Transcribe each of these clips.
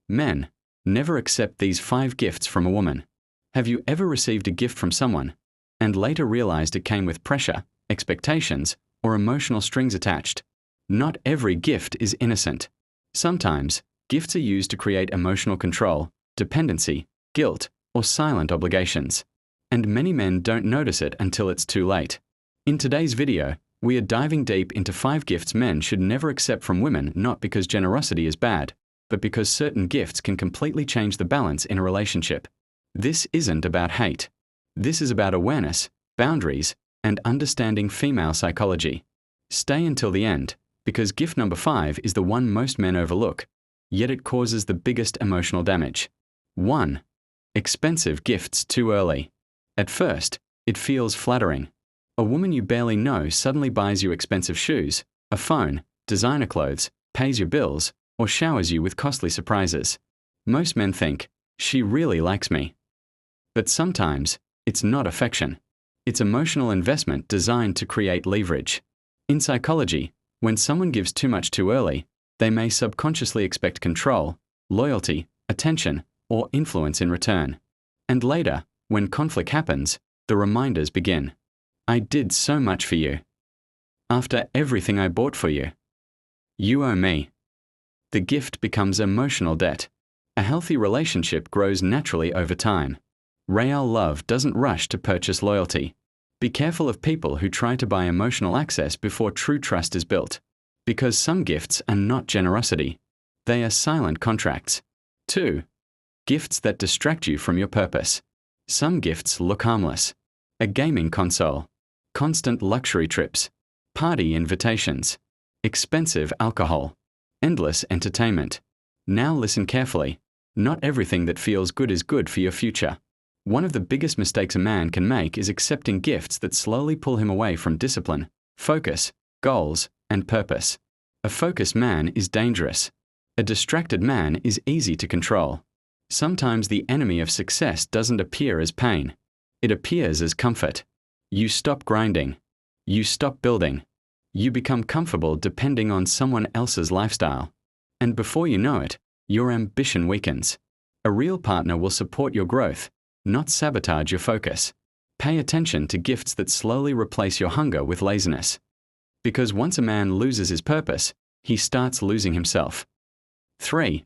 Men, never accept these 5 gifts from a woman. Have you ever received a gift from someone and later realized it came with pressure, expectations, or emotional strings attached? Not every gift is innocent. Sometimes, gifts are used to create emotional control, dependency, guilt, or silent obligations. And many men don't notice it until it's too late. In today's video, we are diving deep into 5 gifts men should never accept from women, not because generosity is bad, but because certain gifts can completely change the balance in a relationship. This isn't about hate. This is about awareness, boundaries, and understanding female psychology. Stay until the end, because gift number 5 is the one most men overlook, yet it causes the biggest emotional damage. 1. Expensive gifts too early. At first, it feels flattering. A woman you barely know suddenly buys you expensive shoes, a phone, designer clothes, pays your bills, or showers you with costly surprises. Most men think, she really likes me. But sometimes, it's not affection. It's emotional investment designed to create leverage. In psychology, when someone gives too much too early, they may subconsciously expect control, loyalty, attention, or influence in return. And later, when conflict happens, the reminders begin. I did so much for you. After everything I bought for you. You owe me. The gift becomes emotional debt. A healthy relationship grows naturally over time. Real love doesn't rush to purchase loyalty. Be careful of people who try to buy emotional access before true trust is built. Because some gifts are not generosity. They are silent contracts. 2. Gifts that distract you from your purpose. Some gifts look harmless. A gaming console, constant luxury trips, party invitations, expensive alcohol, endless entertainment. Now listen carefully. Not everything that feels good is good for your future. One of the biggest mistakes a man can make is accepting gifts that slowly pull him away from discipline, focus, goals, and purpose. A focused man is dangerous. A distracted man is easy to control. Sometimes the enemy of success doesn't appear as pain. It appears as comfort. You stop grinding. You stop building. You become comfortable depending on someone else's lifestyle. And before you know it, your ambition weakens. A real partner will support your growth, not sabotage your focus. Pay attention to gifts that slowly replace your hunger with laziness. Because once a man loses his purpose, he starts losing himself. 3.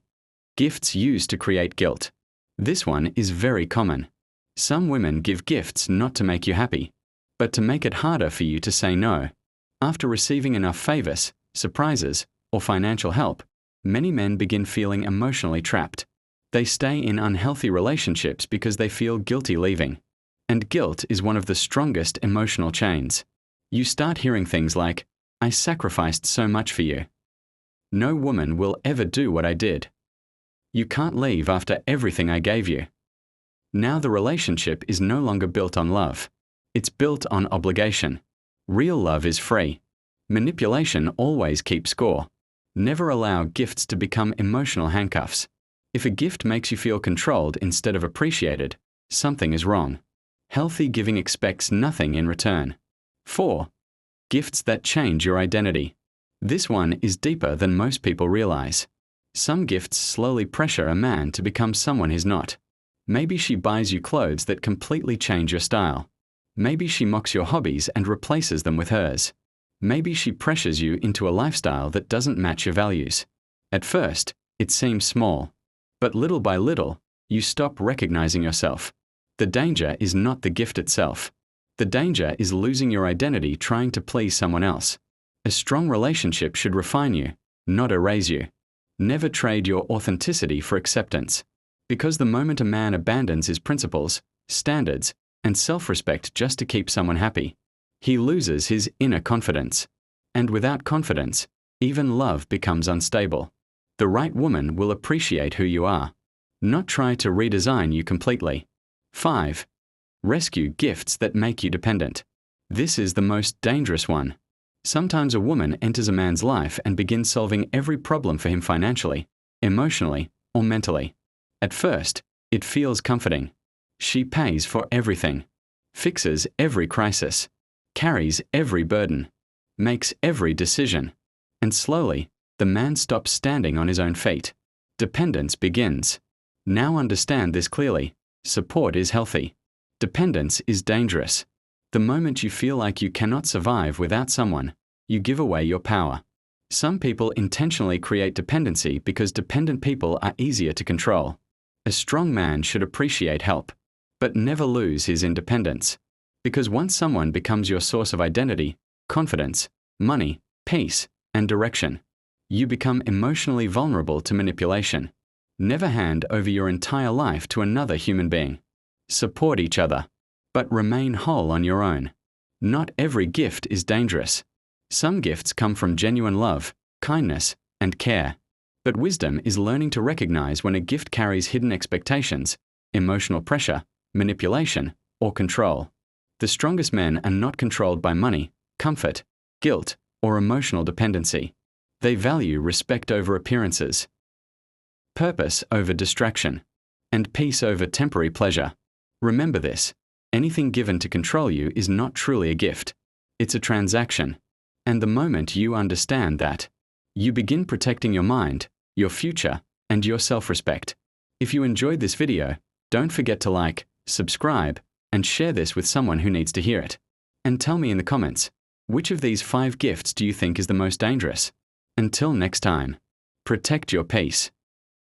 Gifts used to create guilt. This one is very common. Some women give gifts not to make you happy, but to make it harder for you to say no. After receiving enough favors, surprises, or financial help, many men begin feeling emotionally trapped. They stay in unhealthy relationships because they feel guilty leaving. And guilt is one of the strongest emotional chains. You start hearing things like, I sacrificed so much for you. No woman will ever do what I did. You can't leave after everything I gave you. Now the relationship is no longer built on love. It's built on obligation. Real love is free. Manipulation always keeps score. Never allow gifts to become emotional handcuffs. If a gift makes you feel controlled instead of appreciated, something is wrong. Healthy giving expects nothing in return. 4. Gifts that change your identity. This one is deeper than most people realize. Some gifts slowly pressure a man to become someone he's not. Maybe she buys you clothes that completely change your style. Maybe she mocks your hobbies and replaces them with hers. Maybe she pressures you into a lifestyle that doesn't match your values. At first, it seems small. But little by little, you stop recognizing yourself. The danger is not the gift itself. The danger is losing your identity trying to please someone else. A strong relationship should refine you, not erase you. Never trade your authenticity for acceptance. Because the moment a man abandons his principles, standards, and self-respect just to keep someone happy, he loses his inner confidence. And without confidence, even love becomes unstable. The right woman will appreciate who you are, not try to redesign you completely. 5. Rescue gifts that make you dependent. This is the most dangerous one. Sometimes a woman enters a man's life and begins solving every problem for him financially, emotionally, or mentally. At first, it feels comforting. She pays for everything, fixes every crisis, carries every burden, makes every decision, and slowly, the man stops standing on his own feet. Dependence begins. Now understand this clearly. Support is healthy. Dependence is dangerous. The moment you feel like you cannot survive without someone, you give away your power. Some people intentionally create dependency because dependent people are easier to control. A strong man should appreciate help, but never lose his independence. Because once someone becomes your source of identity, confidence, money, peace, and direction, you become emotionally vulnerable to manipulation. Never hand over your entire life to another human being. Support each other, but remain whole on your own. Not every gift is dangerous. Some gifts come from genuine love, kindness, and care. But wisdom is learning to recognize when a gift carries hidden expectations, emotional pressure, manipulation, or control. The strongest men are not controlled by money, comfort, guilt, or emotional dependency. They value respect over appearances, purpose over distraction, and peace over temporary pleasure. Remember this: anything given to control you is not truly a gift. It's a transaction. And the moment you understand that, you begin protecting your mind, your future, and your self-respect. If you enjoyed this video, don't forget to like, subscribe, and share this with someone who needs to hear it. And tell me in the comments, which of these 5 gifts do you think is the most dangerous? Until next time, protect your peace.